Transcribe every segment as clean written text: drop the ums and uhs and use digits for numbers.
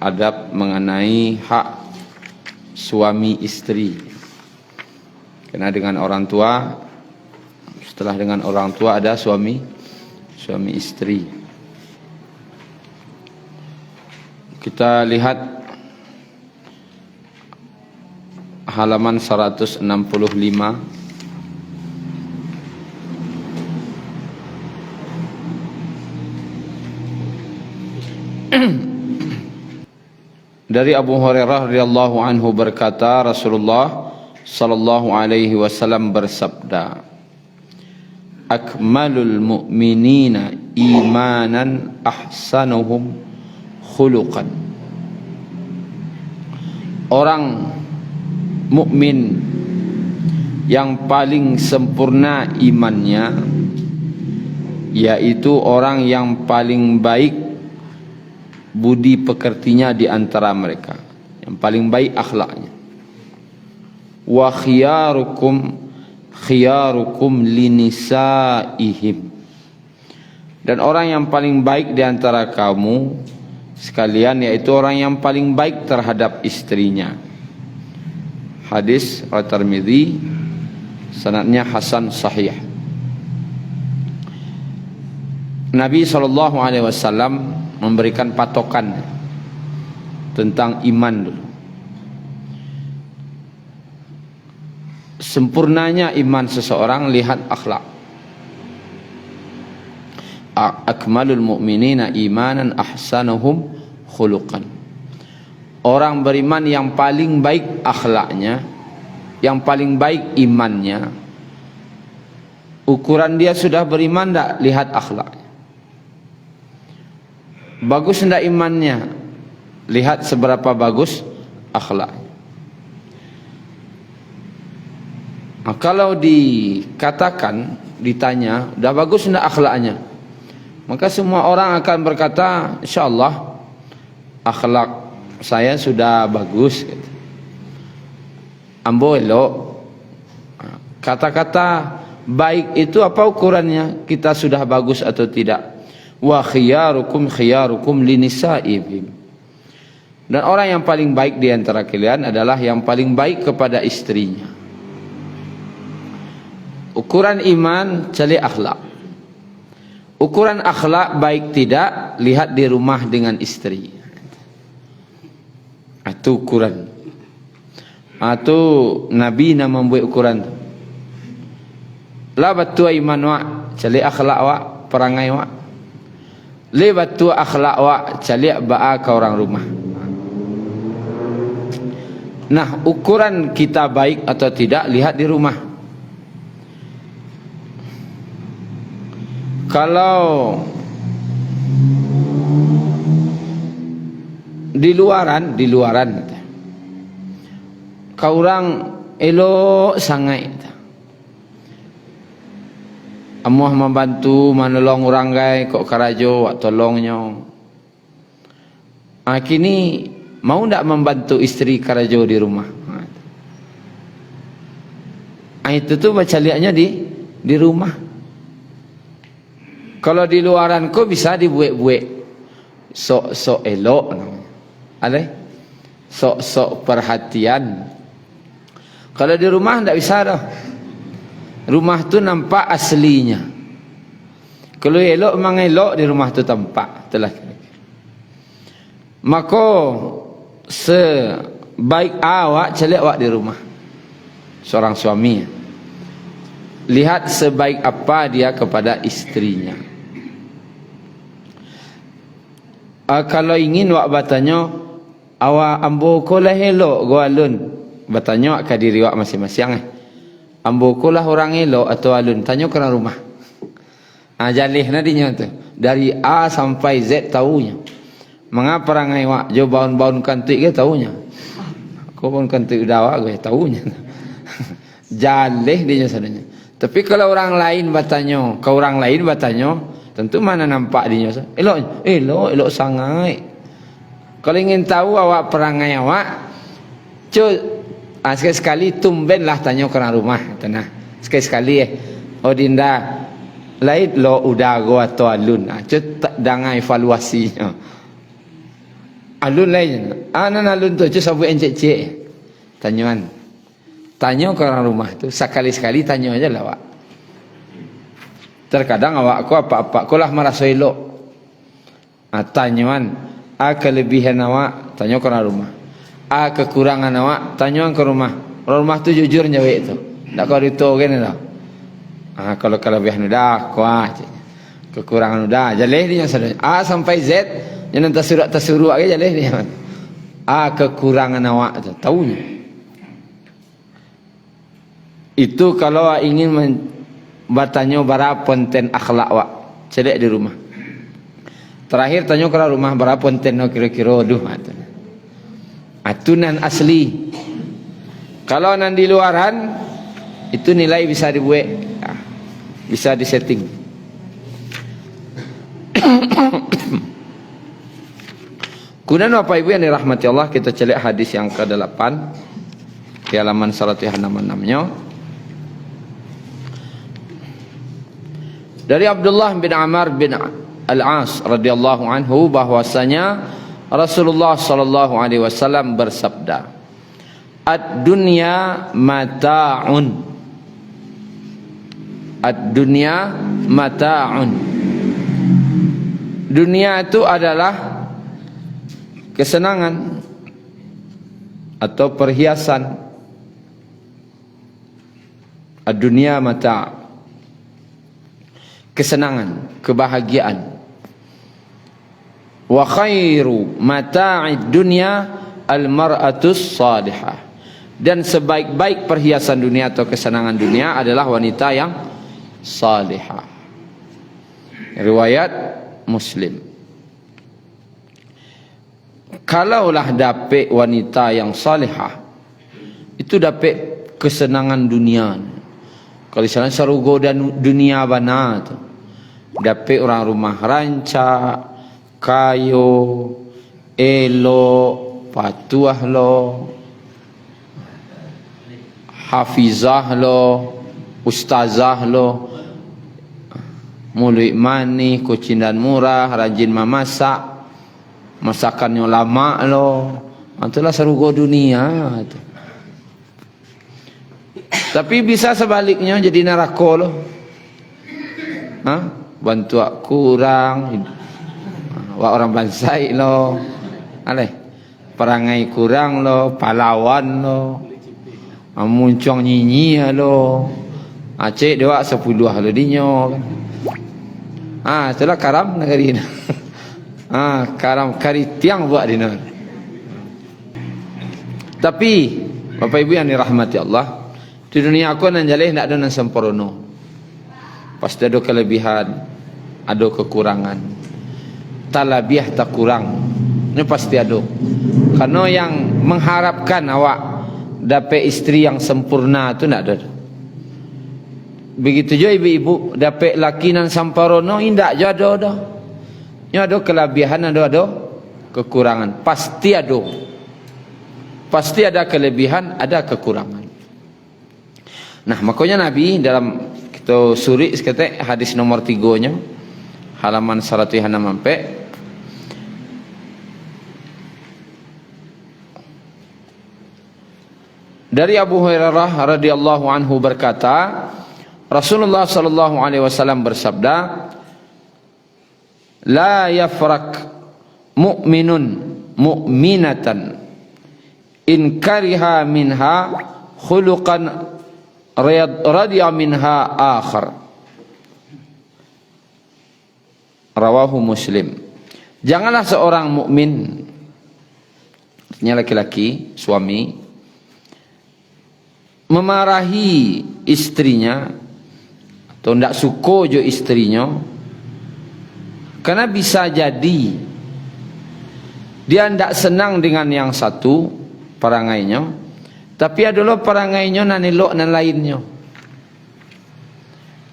adab mengenai hak suami istri. Karena dengan orang tua, setelah dengan orang tua ada suami istri. Kita lihat halaman 165. Dari Abu Hurairah radhiyallahu anhu berkata, Rasulullah sallallahu alaihi wasallam bersabda, akmalul mu'minina imanan ahsanuhum khuluqan. Orang mukmin yang paling sempurna imannya yaitu orang yang paling baik budi pekertinya di antara mereka, yang paling baik akhlaknya. Wa khiyarukum linisaihim. Dan orang yang paling baik di antara kamu sekalian yaitu orang yang paling baik terhadap istrinya. Hadis At-Tirmidzi, sanadnya hasan sahih. Nabi SAW memberikan patokan tentang iman dulu. Sempurnanya iman seseorang lihat akhlak. Akmalul mu'minina imanan ahsanuhum khuluqan. Orang beriman yang paling baik akhlaknya, yang paling baik imannya. Ukuran dia sudah beriman tak? Lihat akhlaknya. Bagus tidak imannya? Lihat seberapa bagus akhlaknya. Nah, kalau dikatakan, ditanya, dah bagus tidak akhlaknya? Maka semua orang akan berkata, insyaallah akhlak saya sudah bagus. Ambo elok. Kata-kata baik itu apa ukurannya? Kita sudah bagus atau tidak? Wa khiyarukum linisaihim. Dan orang yang paling baik di antara kalian adalah yang paling baik kepada istrinya. Ukuran iman cari akhlak. Ukuran akhlak baik tidak, lihat di rumah dengan istri. Itu ukuran. Itu Nabi nak membuat ukuran. La batu iman wa, cari akhlak wa, perangai wa. Lebat tu akhlak wa, calik ba'a ke orang rumah. Nah, ukuran kita baik atau tidak lihat di rumah. Kalau di luaran kau orang elok sangat. Amuah membantu menolong orang gay kok karajo wak tolongnya. Kini mau ndak membantu istri karajo di rumah? Itu tuh baca liatnya di rumah. Kalau di luaran kok bisa dibuek-buek sok elok namanya. Ale? Sok perhatian. Kalau di rumah ndak bisa dah. Rumah tu nampak aslinya. Kalau elok memang elok, di rumah tu tampak. Itulah. Maka sebaik awak celak awak di rumah. Seorang suami. Lihat sebaik apa dia kepada istrinya. Kalau ingin awak bertanya, awak ambo kolah elok gua alun. Bertanya awak ke diri awak masing-masing. Ambo kulah orang elok atau alun, tanya kerana rumah. Jalih nadinya tu. Dari A sampai Z tahunya. Mengapa rangai wak jo baun-baun kantik ke tahunya. Kau pun kantik dah wak gue tahunya. Jalih dia sadanya. Tapi kalau orang lain bertanya, kau orang lain bertanya, tentu mana nampak dia. Elok sangat. Kalau ingin tahu awak perangai awak, sekali-sekali tumbenlah tanya kerana rumah. Tenang. Sekali-sekali oh dinda lain lo udah gua atau alun. Tak dangai evaluasinya. Alun lain. Anan alun tu je sabu encik-cik. Tanyuan. Tanya ke orang rumah tu. Sekali-sekali tanya aja lah awak. Terkadang awak aku apa-apa aku lah merasa elok. Tanyuan. Kelebihan awak. Tanya ke orang rumah. Kekurangan awak. Tanyuan ke rumah. Orang rumah tu jujur jawab tu. Tak kau rito kan dah. Kalau kelebihan udah kuah. Kekurangan udah. Jaleh dia yang A sampai Z. Yang nanti surat-suruh aja jaleh dia. Kekurangan awak tu. Tahunya. Itu kalau ingin bertanya berapa konten akhlak awak. Cedek di rumah. Terakhir tanya ke rumah berapa konten kira-kira. Aduh. Itu nan asli. Kalau nan di luaran, itu nilai bisa dibuat, bisa disetting. Kemudian Bapak Ibu yang dirahmati Allah, kita celik hadis yang ke-8 di halaman 166 nya. Dari Abdullah bin Amr bin Al-As radhiyallahu anhu bahwasanya Rasulullah sallallahu alaihi wasallam bersabda, "Ad-dunya mata'un." Ad-dunya mata'un. Dunia itu adalah kesenangan atau perhiasan. Ad-dunya mata'. Kesenangan, kebahagiaan. Wa khairu mata'id dunya al-mar'atus salihah. Dan sebaik-baik perhiasan dunia atau kesenangan dunia adalah wanita yang salihah. Riwayat Muslim. Kalaulah dapat wanita yang salihah, itu dapat kesenangan dunia. Kalau misalnya sarugo dan dunia bana tu, dapat orang rumah rancak, kayu, elok, patuah lo, hafizah lo, ustazah lo, mulut manis, kucindan murah, rajin memasak, masakannya lama lo. Itulah serugo dunia tu. Tapi bisa sebaliknya jadi neraka lo. Bantu kurang, wak orang bansai lo, perangai kurang lo, pahlawan lo, muncung nyinyi lo, cek dua 10 lo dinyo kan. Itulah karam negeri ni. Karam kari tiang buat dina. Tapi Bapak Ibu yang dirahmati Allah, di dunia aku nan jaleh nak ada nan sempurna. Pasti ada kelebihan, ada kekurangan. Talabiah tak kurang. Ini pasti ada. Karena yang mengharapkan awak dapat istri yang sempurna tu nak ada. Begitu juga ibu-ibu dapat laki nan sempurna, indak je ada dah. Nya ada kelebihan, ada kekurangan. Pasti ada. Pasti ada kelebihan, ada kekurangan. Nah, makanya Nabi dalam kita suri sekete hadis nomor 3-nya halaman 164 dari Abu Hurairah radhiyallahu anhu berkata, Rasulullah sallallahu alaihi wasallam bersabda, "La yafrak mu'minun mu'minatan in kariha minha khuluqan radiya minha akhar." Rawahu Muslim. Janganlah seorang mukmin, artinya laki-laki, suami, memarahi istrinya atau tidak suka jo istrinya, karena bisa jadi dia tidak senang dengan yang satu perangainya, tapi adalah perangainya nan elok nan lainnya.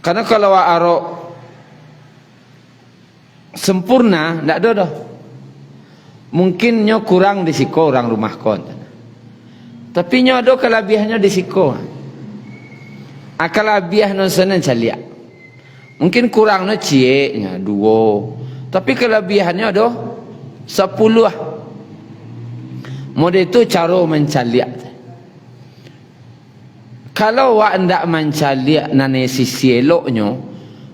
Karena kalau arok sempurna tidak ada dah. Mungkinnya kurang di siko orang rumah kon. Tapi nya ada kelebihannya di siko. Kelebihan sana calia. Mungkin kurangnya cie nya 2. Tapi kelebihannya ada 10. Model itu cara mencaliak. Kalau wak ndak mencaliak nane sisi eloknya,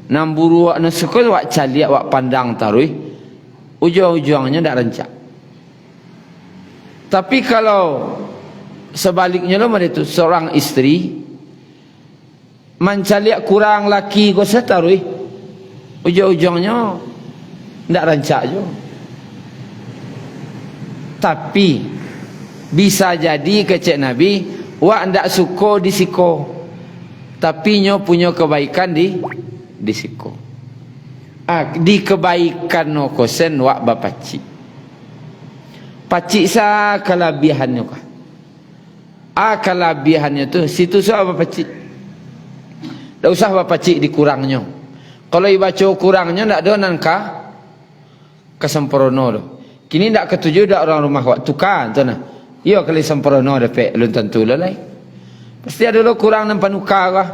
namburu wak nasukul wak caliak wak pandang tarui, ujung-ujungnya ndak rancak. Tapi kalau sebaliknya lo model itu seorang istri mencaliak kurang laki ko setarui, ujung-ujungnya ndak rancak jo. Tapi bisa jadi kecek Nabi wak ndak suko disiko, tapi nyo punya kebaikan di siko. Di kebaikan no kosen wak bapacik. Pacik sa kelebihannya kah? Kelebihannya tu situ so bapacik. Tak usah bapacik dikurangnya. Kalau ibaca kurangnya ndak ada nangka kesempurna tu. Kini ndak ketujuh dak orang rumah wak tukar tu nah. Yo kali sempurna dapat lun tentu lalai. Pasti ada lo kurang nan panukar kah.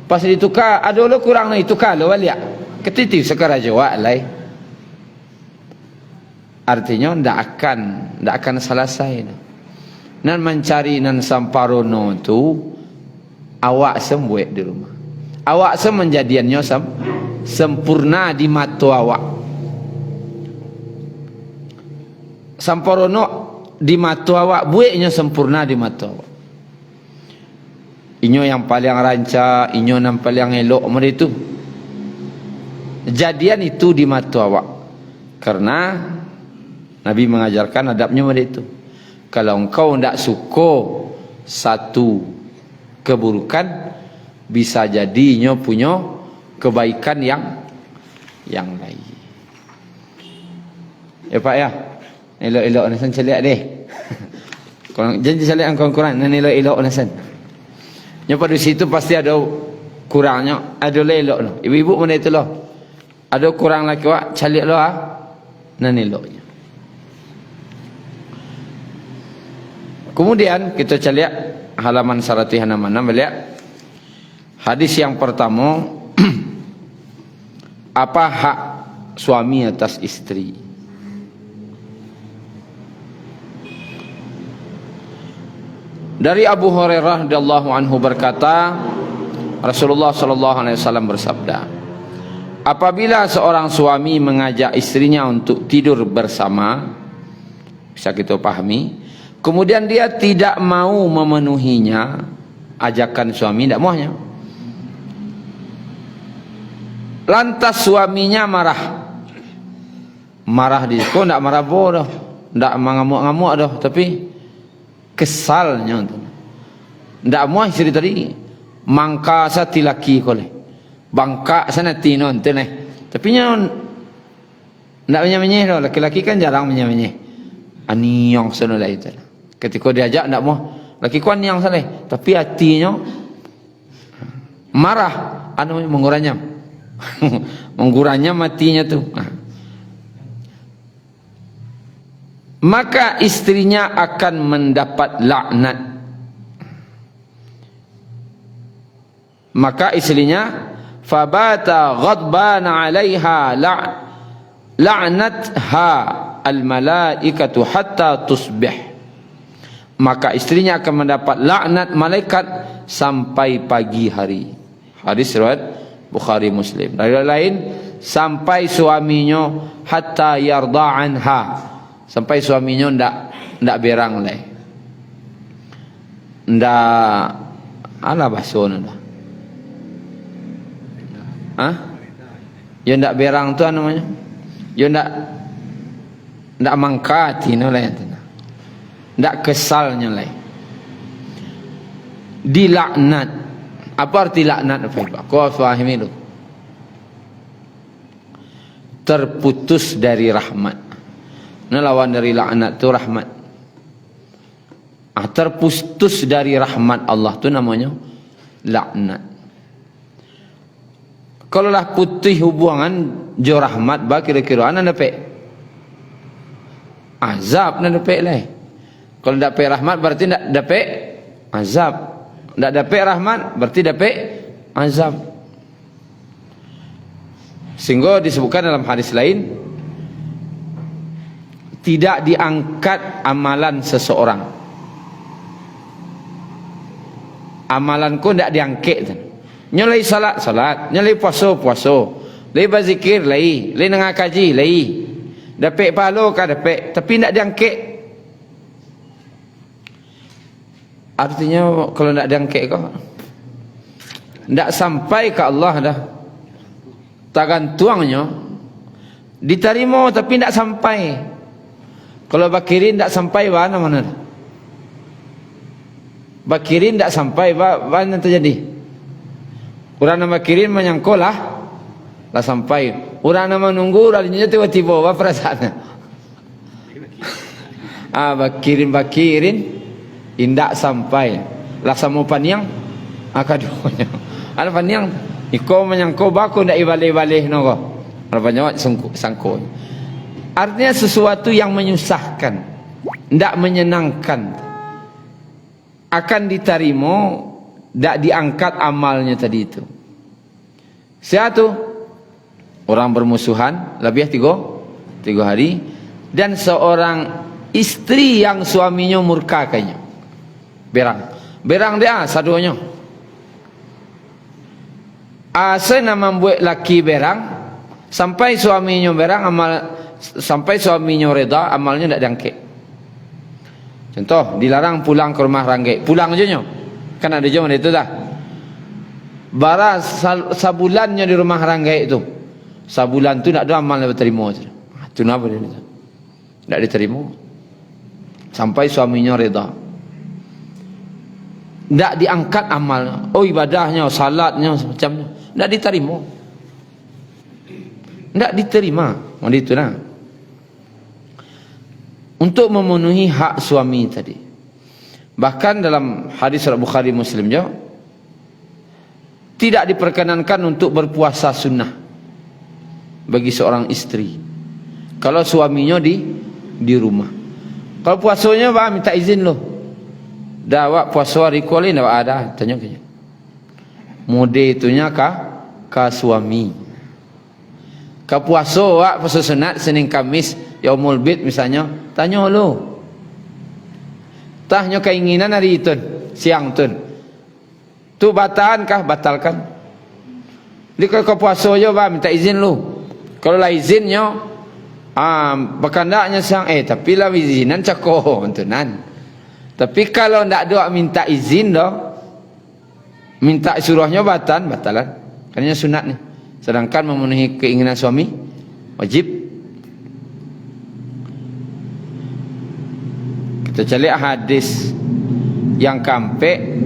Pas ditukar ada lo kurang nan ditukar lo balik. Ketitiu sekarang jawab lai. Artinya ndak akan selesai. Nan mencari nan samparono tu awak sembuat di rumah. Awak semenjadiannya sempurna di mata awak. Samparono di mata awak, buatnya sempurna di mata awak. Inyo yang paling rancak, inyo yang paling elok mereka itu. Jadian itu di mata awak. Karena Nabi mengajarkan adabnya mereka itu. Kalau engkau tidak suka satu keburukan, bisa jadi inyo punya kebaikan yang lain. Ya Pak ya. Elok-elok nasan celiak deh. Kalau janji celiak angkau kurang, nan elok-elok nasan. Nya pada situ pasti ada kurangnya, ada elok noh. Ibu-ibu mana itu loh. Ada kurang lagi wak celiak loh nan eloknya. Kemudian kita celiak halaman 106 beliau. Hadis yang pertama apa hak suami atas istri? Dari Abu Hurairah radhiyallahu anhu berkata, Rasulullah sallallahu alaihi wasallam bersabda, apabila seorang suami mengajak istrinya untuk tidur bersama, bisa kita pahami, kemudian dia tidak mau memenuhinya, ajakan suami tidak maunya. Lantas suaminya marah di situ, tidak marah bodoh, tidak mengamuk-ngamuk dah, tapi kesalnya tu. Ndak mau istri tadi mangka sati laki kole. Bangka sana tinon tu neh. Tapi nya ndak menyeh dah, laki-laki kan jarang menyeh. Aniong sana lah itu. Ketika diajak ndak mau. Laki kuan yang sana, tapi hatinya marah, menguranya. Mengguranya matinya tu. Maka istrinya akan mendapat laknat. Maka istrinya fabata ghadbana 'alaiha la'natha al-malaikatu hatta tusbih. Maka istrinya akan mendapat laknat malaikat sampai pagi hari. Hadis riwayat Bukhari Muslim. Dari lain sampai suaminya hatta yarda anha. Sampai suaminya ndak berang leh. Ndak ala bahasana dah. Ya ndak berang tu namanya. Ya ndak mangkati no leh. Ndak kesalnya leh. Dilaknat. Apa arti laknat? Kau fahami dulu. Terputus dari rahmat. Nah, lawan dari laknat tu rahmat. Terputus dari rahmat Allah tu namanya laknat. Kalau lah putih hubungan jo rahmat ba kira-kira ana dapat azab na dapat lah. Kalau dapat rahmat berarti ndak dapat azab. Ndak dapat rahmat berarti dapat azab. Sehingga disebutkan dalam hadis lain, tidak diangkat amalan seseorang. Amalanku tidak diangkat. Nyolai salat, salat. Nyolai puasa, puasa. Lai berzikir, lai. Lai dengar kaji, lai. Dapat pahala kan dapat. Tapi tidak diangkat. Artinya kalau tidak diangkat kau, tidak sampai ke Allah dah. Tergantuangnya diterima tapi tidak sampai. Kalau bakirin tidak sampai, mana dah? Bakirin tidak sampai, mana terjadi? Orang nama bakirin menyangkul lah sampai. Orang nama menunggu, ralinya tiba-tiba, apa perasaannya? Bakirin tidak sampai. Lah sama paniang, kaduanya. Ada paniang, iko menyangkul baku tidak ibalik-balik noko. Rupanya sangkut. Artinya sesuatu yang menyusahkan, tidak menyenangkan, akan diterima, tidak diangkat amalnya tadi itu. Satu, orang bermusuhan lebih 3 hari, dan seorang istri yang suaminya murka kayaknya. Berang dia saduanya. Asa nama buat laki berang sampai suaminya berang sampai suaminya reda, amalnya tidak diangkat. Contoh, dilarang pulang ke rumah ranggai. Pulang aja nyo. Kan ada zaman itu dah. Bara sabulannya di rumah ranggai itu. Sabulan tu tak ada amal yang diterima. Itu kenapa dia? Tak diterima. Sampai suaminya reda. Tak diangkat amal. Oh ibadahnya, salatnya, macamnya. Tak diterima. Tak diterima. Macam itu lah. Untuk memenuhi hak suami tadi. Bahkan dalam hadis Bukhari Muslim juga, tidak diperkenankan untuk berpuasa sunnah bagi seorang istri kalau suaminya di rumah. Kalau puasanya minta izin loh. Dah awak puasa hari kuali dah ada tanya ke. Mode itunya ka suami. Ka puasa awak puasa sunat Senin Kamis Yaumul Bid misalnya, tanya lo. Tahnya keinginan hari itu siang tu. Tu batalkan kah? Batalkan. Jadi kalau kau puasa je minta izin lu. Kalau lah izinnya berkandaknya siang tapi lah izinan cakoh tentunan. Tapi kalau ndak doa minta izin dah, minta suruhnya batalan. Karena sunat ni. Sedangkan memenuhi keinginan suami wajib. Kita cari hadis yang kampe.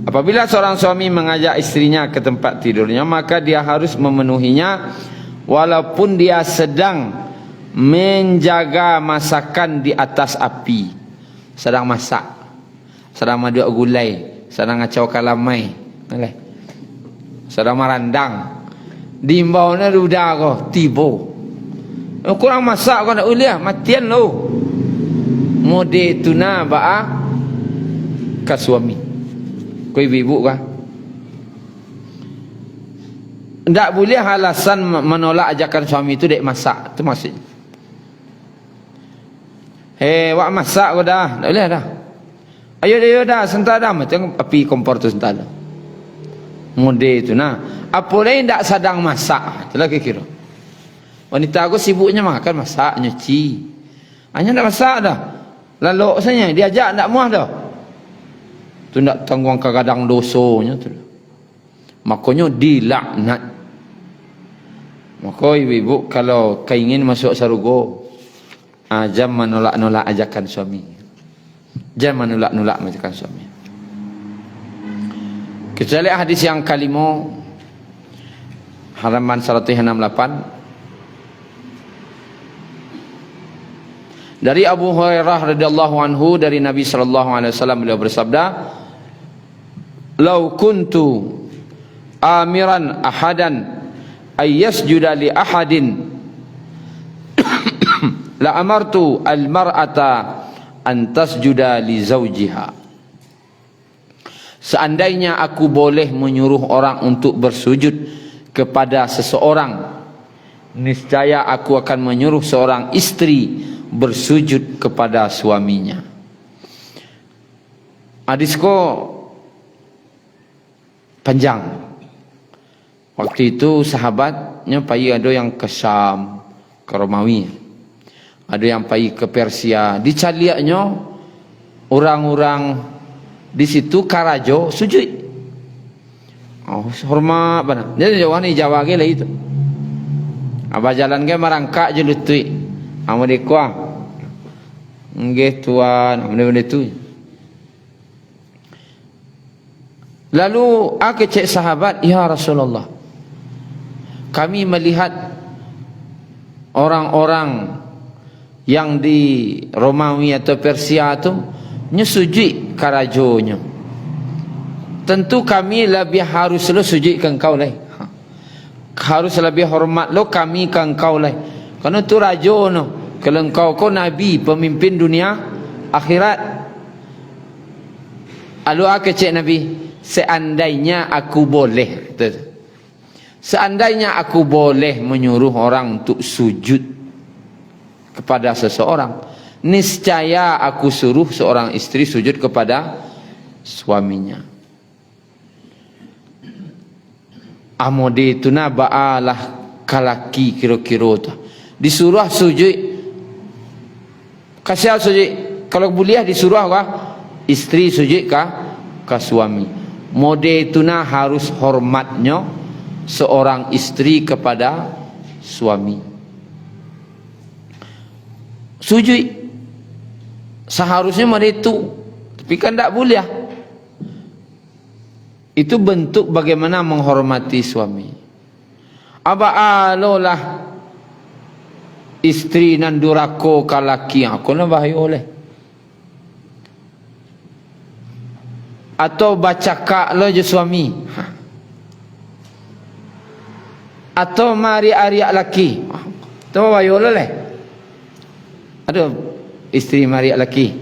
Apabila seorang suami mengajak istrinya ke tempat tidurnya, maka dia harus memenuhinya walaupun dia sedang menjaga masakan di atas api. Sedang masak, sedang maduk gulai, sedang ngacau kalamai, sedang marandang. Dimbaunya udah kau tibo. Kurang masak kau nak uliah, matian lo. Mode tuna ba'a ke suami. Kau ibu kah? Tak boleh alasan menolak ajakan suami itu dek masak. Itu maksudnya. Wak masak kau dah. Tak boleh dah. Ayo dah, sentar dah. Macam api kompor tu sentar dah. Mode itu nah. Apa lain tak sedang masak. Itulah kira. Wanita aku sibuknya makan, masak, nyuci. Hanya tak masak dah. Lalu saja diajak tak muah dah. Tu nak tanggung kadang dosanya tu. Makanya dilaknat. Maka ibu-ibu kalau keingin masuk surga, jangan menolak-nolak ajakan suami. Jangan menolak-nolak ajakan suami. Kita lihat hadis yang kelima, halaman 168. Dari Abu Hurairah radhiyallahu anhu, dari Nabi sallallahu alaihi wasallam, beliau bersabda, "Lau kuntu amiran ahadan ay yasjuda li ahadin la amartu al mar'ata an tasjuda li zawjiha." Seandainya aku boleh menyuruh orang untuk bersujud kepada seseorang, niscaya aku akan menyuruh seorang istri bersujud kepada suaminya. Hadisku panjang. Waktu itu sahabatnya pergi, ada yang ke Syam, ke Romawi, ada yang pergi ke Persia. Dicaliaknya orang-orang di situ karajo sujud. Oh, hormat benar. Jadi jauh ni Jawa ke lah itu. Abah jalan ke merangkak je lutui. Amo dekuang. Nggih tuan, benda-benda tu. Lalu aku cek sahabat, ya Rasulullah, kami melihat orang-orang yang di Romawi atau Persia tu nyusujud karajonya. Tentu kami lebih harus lo sujud ke engkau lah. Harus lebih hormat lo kami ke engkau lah. Karena tu rajo no. Kalau engkau kau nabi, pemimpin dunia akhirat. Lalu aku cek Nabi, seandainya aku boleh, seandainya aku boleh menyuruh orang untuk sujud kepada seseorang, niscaya aku suruh seorang istri sujud kepada suaminya. Amode itu na ba'alah kalaki kira-kira tu disuruh sujud, kasih sujud. Kalau boleh disuruh apa? Istri sujud ke suami. Mode itu na harus hormatnya seorang istri kepada suami. Sujud seharusnya mode itu, tapi kan tak boleh. Itu bentuk bagaimana menghormati suami. Aba alolah istri nan durako kalaki, aku na bahaya oleh. Atau baca kak lo je suami. Atau mari ariak laki. Tu bahaya oleh. Aduh, istri mari laki.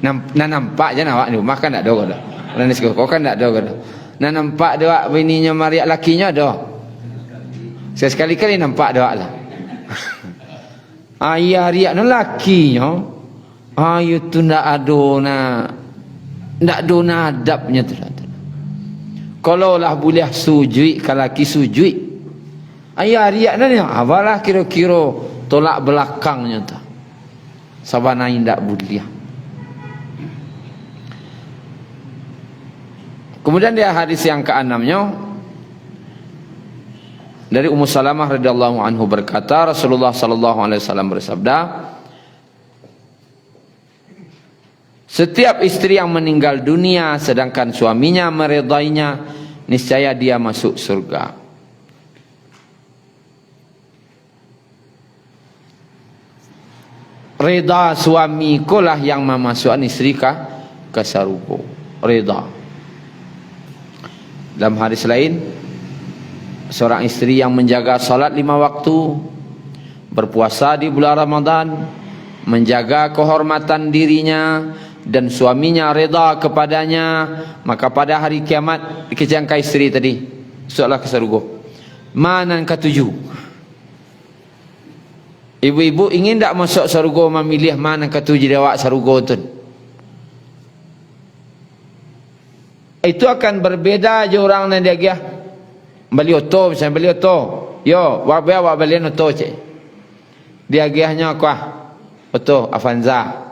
Nampak je nak awak ni makan tak ada dah. Lan kau kan tak ada dah. Nampak dia bininya mariak lakinya dah. Saya sekali-kali nampak dia lah. Ayah riak no lakinya. Ayo tu ndak ada ndak ada adabnya tu. Kalau lah boleh sujud, kalau laki sujud. Ayah riak no ni apalah kira-kira tolak belakangnya tu. Sabana ndak boleh. Kemudian dia hadis yang ke-6-nya dari Ummu Salamah radhiyallahu anhu berkata, Rasulullah sallallahu alaihi wasallam bersabda, setiap istri yang meninggal dunia sedangkan suaminya meridainya, niscaya dia masuk surga. Rida suami kulah yang memasukkan istri ke surga. Rida. Dalam hadis lain, seorang istri yang menjaga salat 5 waktu, berpuasa di bulan Ramadan, menjaga kehormatan dirinya dan suaminya reda kepadanya, maka pada hari kiamat dikejangkai istri tadi, masuklah ke surga. Mana yang ketujuh? Ibu-ibu ingin tak masuk surga, memilih mana yang ketujuh dia awak surga tu? Itu akan berbeda je orang yang dia gaya beli oto, misalnya beli oto, yo wabaya beli oto cik, dia gayanya kuah oto Avanza.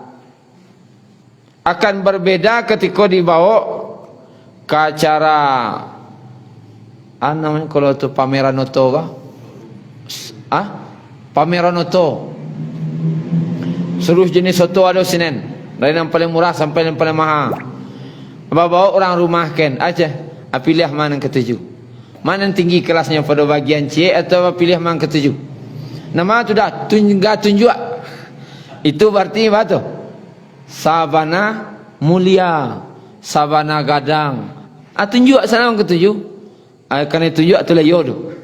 Akan berbeda ketika dibawa ke acara namanya kalau tu pameran oto kah? Pameran oto, seluruh jenis oto ada sinen, dari yang paling murah sampai yang paling mahal. Bawa orang rumah kan aja, pilih mana yang ketujuh, mana yang tinggi kelasnya pada bagian C, atau pilih mana yang ketujuh. Nama tu dah tunjuk. Itu berarti apa tu? Sabana mulia, sabana gadang. Tunjuk sana yang ketujuh. Kerana tunjuk tu lah yodo.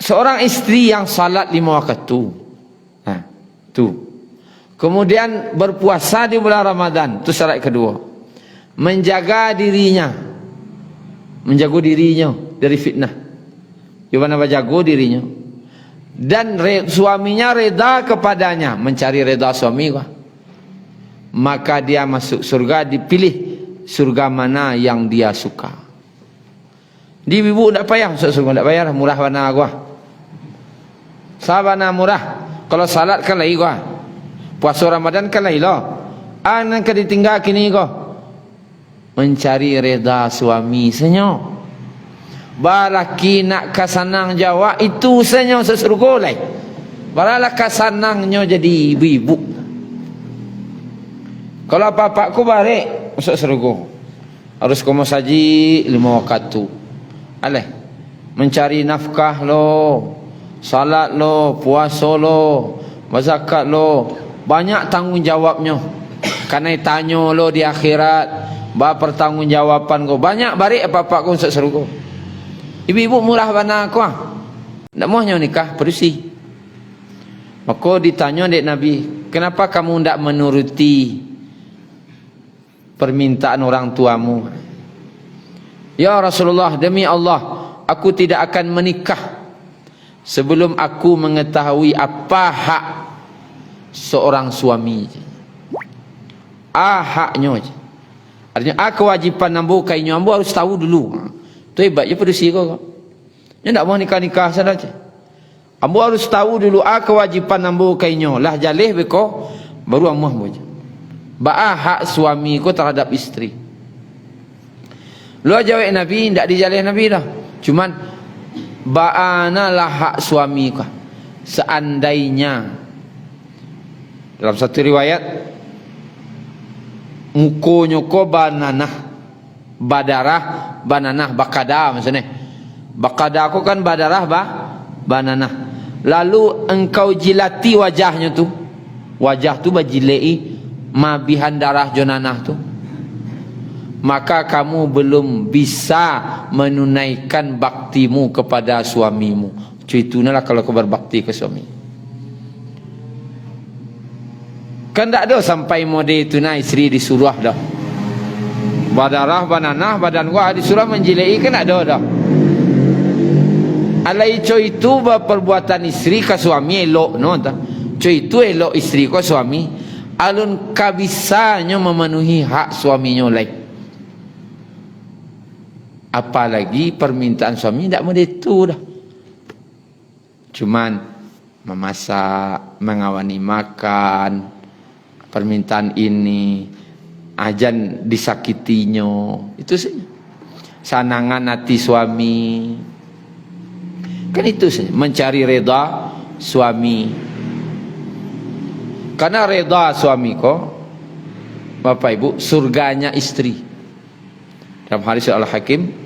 Seorang istri yang salat 5 waktu tu. Kemudian berpuasa di bulan Ramadan, itu syarat kedua. Menjaga dirinya dari fitnah. Gimana jago dirinya. Dan suaminya reda kepadanya, mencari reda suami kah? Maka dia masuk surga, dipilih surga mana yang dia suka. Di ibu tak payah masuk surga, tak payah, murah mana gua. Sabana murah. Kalau salat kan lain gua. Puasa Ramadan kan lain lah. Anak ke ditinggal kini gua. Mencari reda suami senyo. Baraki nak kasanang Jawa itu senyo sesurga lai. Baralah kasanangnya jadi ibu-ibu. Kalau apa-apaku balik masuk surga. Harus komo saji 5 waktu tu. Aleh. Mencari nafkah lo, salat lo, puasa lo, zakat lo, banyak tanggungjawabnya. Karena tanya lo di akhirat, ba pertanggungjawaban ko banyak balik apa-apaku masuk surga. Ibu-ibu murah bana aku nak maunya nikah bersih. Maka ditanya dek Nabi, kenapa kamu tidak menuruti permintaan orang tuamu? Ya Rasulullah, demi Allah, aku tidak akan menikah sebelum aku mengetahui apa hak seorang suami. Haknya. Artinya kewajiban ambo kainya ambo harus tahu dulu. Tu hebatnya perusi kau. Dia tak mau nikah-nikah saja. Ambo harus tahu dulu kewajiban ambo kainya. Lah jalih beko baru ambo aja. Hak suami ko terhadap isteri. Lu jawab Nabi tak dijalih Nabi dah. Cuman ba'ana lah hak suami ko. Seandainya dalam satu riwayat mukonya ko bananah badarah bananah bakada maksudnya. Bakada aku kan badarah bananah. Lalu engkau jilati wajahnya tu. Wajah tu bajilei mabihan darah jonanah tu. Maka kamu belum bisa menunaikan baktimu kepada suamimu. Itulah kalau kau berbakti ke suami. Kan tak ada sampai mode itu na isteri disuruh dah. Badarah bananah badan gua disuruh menjilai kan ada dah. Alai coy itu perbuatan isteri ke suami elok no ta. Coy itu elok isteri ke suami alun kabisanya memenuhi hak suaminya lain. Apalagi permintaan suami tak mau itu dah. Cuman memasak, mengawani makan, permintaan ini, ajan disakitinya, itu saja. Sanangan hati suami, kan itu saja. Mencari reda suami. Karena reda suami ko, Bapak Ibu, surganya istri. Dalam hadis Al-Hakim,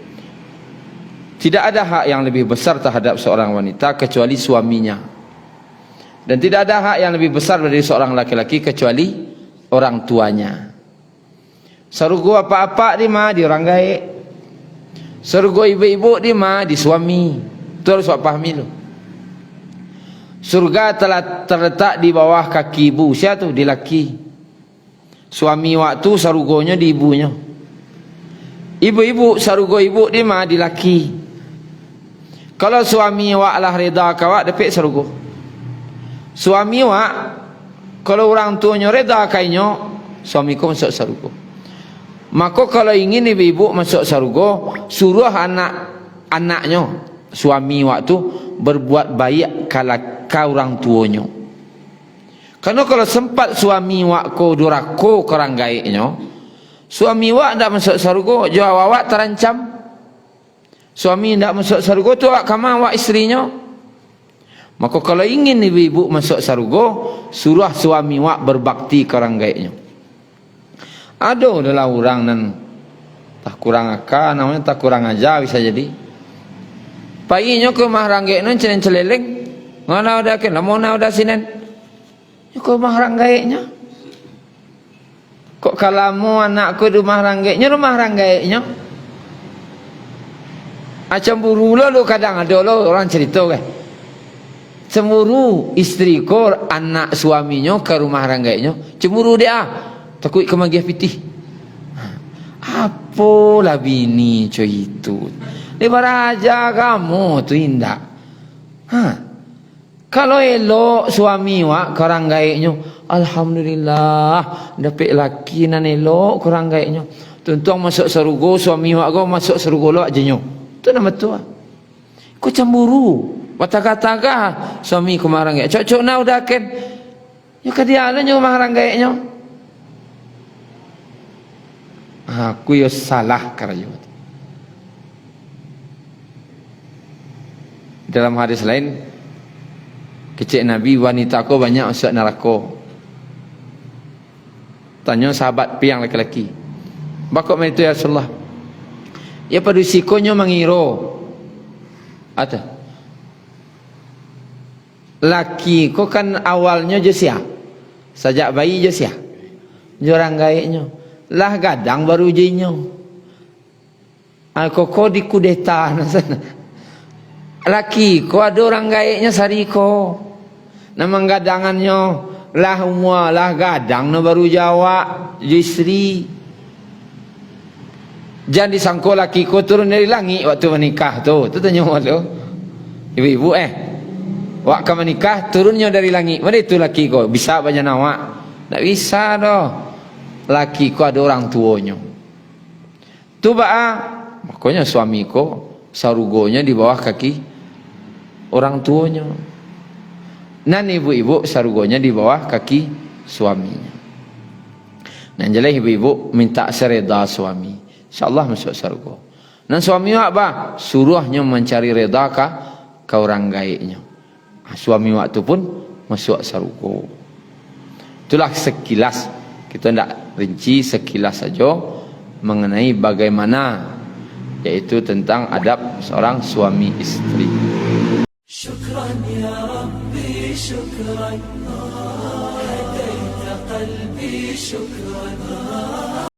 tidak ada hak yang lebih besar terhadap seorang wanita kecuali suaminya. Dan tidak ada hak yang lebih besar dari seorang laki-laki kecuali orang tuanya. Surga apa-apa di mah di orang gaib. Surga ibu-ibu di mah di suami. Itu harus pahami lo. Surga telah terletak di bawah kaki ibu. Siapa tu? Di laki. Suami waktu surganya di ibunya. Ibu-ibu surga ibu di mah di laki. Kalau suami wak lah reda kawak dapat surga. Suami wak kalau orang tuanya reda kainya suami ko masuk surga. Maka kalau ingin ibu-ibu masuk surga, suruh anak-anaknya suami waktu berbuat baik kalau orang tuanya. Karena kalau sempat suami wak ko durako kerang gaiknya, suami wak tak masuk surga, jauh awak terancam. Suami tak masuk surga tu awak kama awak istrinya. Maka kalau ingin ibu-ibu masuk surga, suruh suami wak berbakti ke orang gaibnya. Ada adalah orang nan tak kurang akal, namanya tak kurang ajar bisa jadi. Paginya ke mah orang gaibnya celeng-celeleng. Mana ada ke, lama ada sinen. Ke mah orang gaibnya. Kok kalamu anakku di rumah orang gaibnya. Cemburu lo kadang ada lo orang cerita kan. Cemburu istri ko anak suaminya ke rumah ranggainya. Cemburu dia. Takut kemagiah pitih. Apalah bini coy itu. Dia beraja kamu tu indah. Kalau elok suami wak korang gaiknya, alhamdulillah dapat laki nan elok korang gaiknya. Tuan-tuan masuk surga, suami wak kau masuk surga lo ajenyo. Tu nama tu. Kau cemburu. Kata-kata suami ku marang gaik. Cok-cok na udah ken. Ya kadialan nyo marang gaiknya. Aku yo salah karayo. Dalam hadis lain, kecik Nabi wanita ko banyak masuk neraka. Tanya sahabat piang laki-laki. Bakok mai tu ya Rasulullah. Ya pada sikonya mengiro. Ada. Laki ko kan awalnya je sia. Sajak bayi je sia. Jorang gaiknya. Lah gadang baru jinyo. Koko dikudeta na sana. Laki ko ada orang gaiknya sari ko. Nama gadangannya lah umua lah gadang no baru jawab istri. Jangan disangko laki ko turun dari langit waktu menikah tu. Tu tanya tu. Ibu-ibu wak ka menikah turunnya dari langit. Mana itu laki ko? Bisa banyak nawak? Tak bisa doh. Laki ko ada orang tuanya. Tu makanya suami ko sarugonya di bawah kaki orang tuanya. Dan ibu-ibu sarugonya di bawah kaki suaminya. Dan jelas ibu-ibu minta sereda suami. InsyaAllah masuk sarugo. Dan suami apa? Suruhnya mencari reda ke orang gaiknya. Suami waktu pun masuk sarugo. Itulah sekilas. Kita tidak rinci sekilas saja mengenai bagaimana, yaitu tentang adab seorang suami istri. Syukran ya Rabbi, syukran, hadaita qalbi, syukran.